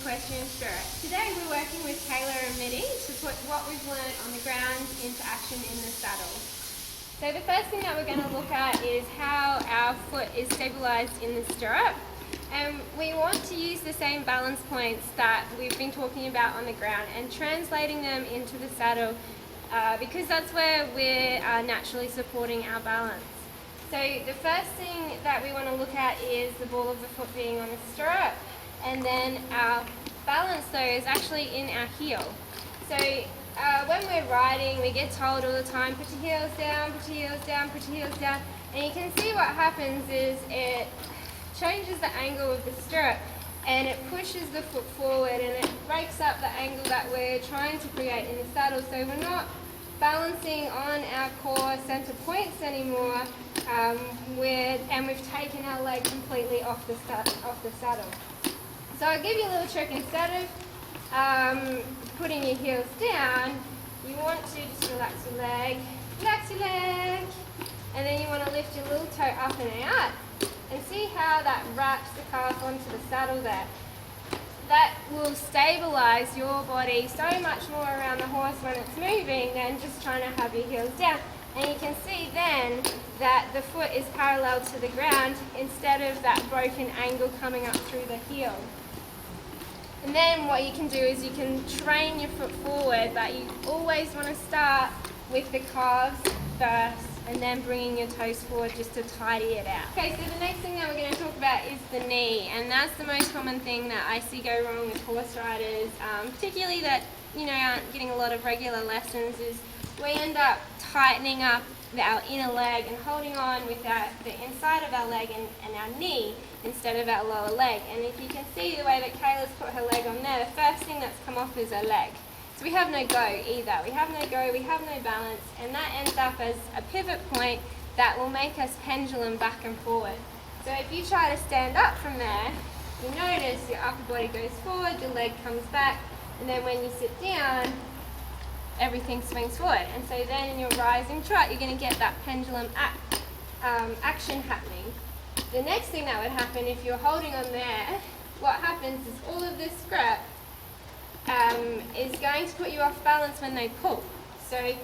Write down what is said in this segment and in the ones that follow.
equestrian spirit. Today we're working with Kayla and Mitty to put what we've learned on the ground into action in the saddle. So the first thing that we're going to look at is how our foot is stabilised in the stirrup. And we want to use the same balance points that we've been talking about on the ground and translating them into the saddle because that's where we're naturally supporting our balance. So the first thing that we want to look at is the ball of the foot being on the stirrup, and then our balance though is actually in our heel. So when we're riding, we get told all the time, put your heels down, put your heels down, put your heels down, and you can see what happens is it changes the angle of the stirrup and it pushes the foot forward and it breaks up the angle that we're trying to create in the saddle. So we're not balancing on our core center points anymore, and we've taken our leg completely off the saddle. So I'll give you a little trick. Instead of putting your heels down, you want to just relax your leg, and then you want to lift your little toe up and out, and see how that wraps the calf onto the saddle there. That will stabilise your body so much more around the horse when it's moving than just trying to have your heels down. And you can see then that the foot is parallel to the ground instead of that broken angle coming up through the heel. And then what you can do is you can train your foot forward, but you always want to start with the calves first and then bringing your toes forward just to tidy it out. Okay, so the next thing that we're going to talk about is the knee, and that's the most common thing that I see go wrong with horse riders, particularly that aren't getting a lot of regular lessons, is we end up tightening up our inner leg and holding on with the inside of our leg and our knee instead of our lower leg. And if you can see the way that Kayla's put her leg on there, the first thing that's come off is her leg. So we have no go either. We have no go, we have no balance, and that ends up as a pivot point that will make us pendulum back and forward. So if you try to stand up from there, you notice your upper body goes forward, your leg comes back, and then when you sit down, everything swings forward. And so then in your rising trot, you're going to get that pendulum action happening. The next thing that would happen if you're holding on there, what happens is all of this scrap is going to put you off balance when they pull. So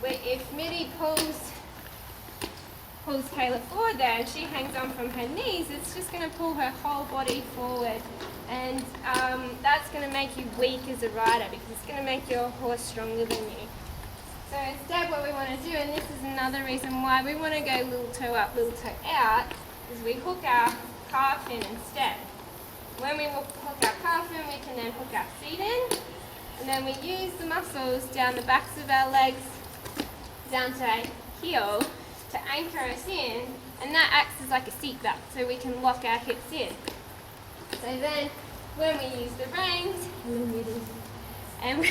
if Mitty pulls Kayla forward there and she hangs on from her knees, it's just going to pull her whole body forward, and that's going to make you weak as a rider because it's going to make your horse stronger than you. So instead what we want to do, and this is another reason why we want to go little toe up, little toe out, is we hook our calf in instead. When we hook our calf in, we can then hook our feet in, and then we use the muscles down the backs of our legs, down to our heel, to anchor us in, and that acts as like a seat belt, so we can lock our hips in. So then, when we use the reins, and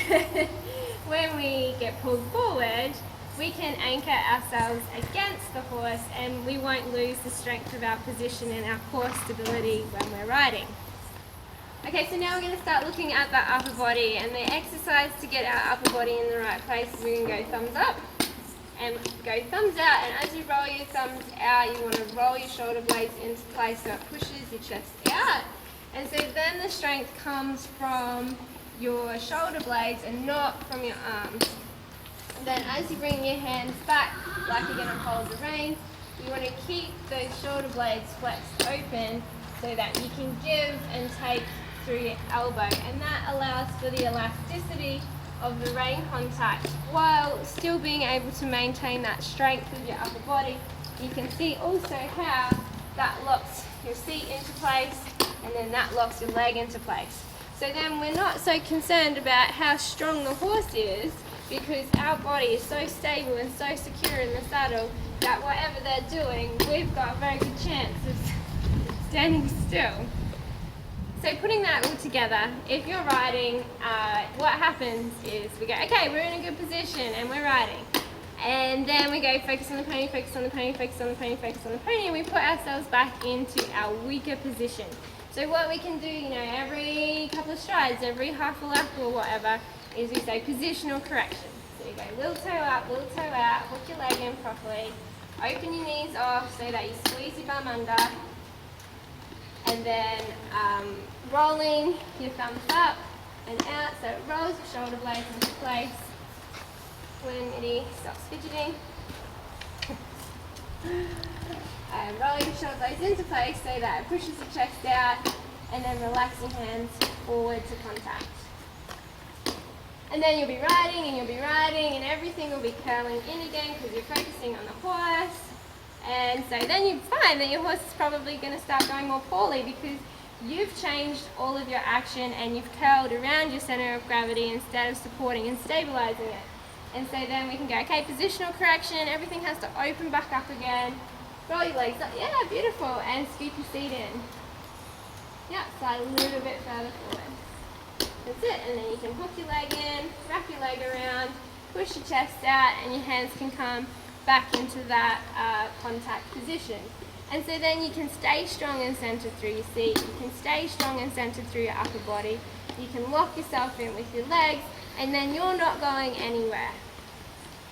when we get pulled forward, we can anchor ourselves against the horse, and we won't lose the strength of our position and our core stability when we're riding. Okay, so now we're going to start looking at the upper body, and the exercise to get our upper body in the right place is we're going to go thumbs up and go thumbs out, and as you roll your thumbs out, you want to roll your shoulder blades into place so it pushes your chest out. And so then the strength comes from your shoulder blades and not from your arms. And then as you bring your hands back, like you're going to hold the reins, you want to keep those shoulder blades flexed open so that you can give and take through your elbow, and that allows for the elasticity of the rein contact while still being able to maintain that strength of your upper body. You can see also how that locks your seat into place, and then that locks your leg into place. So then we're not so concerned about how strong the horse is because our body is so stable and so secure in the saddle that whatever they're doing, we've got a very good chance of standing still. So putting that all together, if you're riding, what happens is we go, okay, we're in a good position and we're riding. And then we go focus on the pony, focus on the pony, focus on the pony, focus on the pony, and we put ourselves back into our weaker position. So what we can do, every couple of strides, every half a lap or whatever, is we say positional correction. So you go little toe out, hook your leg in properly, open your knees off so that you squeeze your bum under, and then rolling your thumbs up and out, so it rolls your shoulder blades into place when it stops fidgeting. And rolling your shoulder blades into place so that it pushes the chest out, and then relax your hands forward to contact. And then you'll be riding and you'll be riding and everything will be curling in again because you're focusing on the horse. And so then you find that your horse is probably going to start going more poorly because you've changed all of your action and you've curled around your center of gravity instead of supporting and stabilizing it. And so then we can go, okay, positional correction, everything has to open back up again. Roll your legs up, yeah, beautiful, and scoop your seat in. Yeah, slide a little bit further forward. That's it, and then you can hook your leg in, wrap your leg around, push your chest out, and your hands can come back into that contact position. And so then you can stay strong and centered through your seat, you can stay strong and centered through your upper body, you can lock yourself in with your legs, and then you're not going anywhere.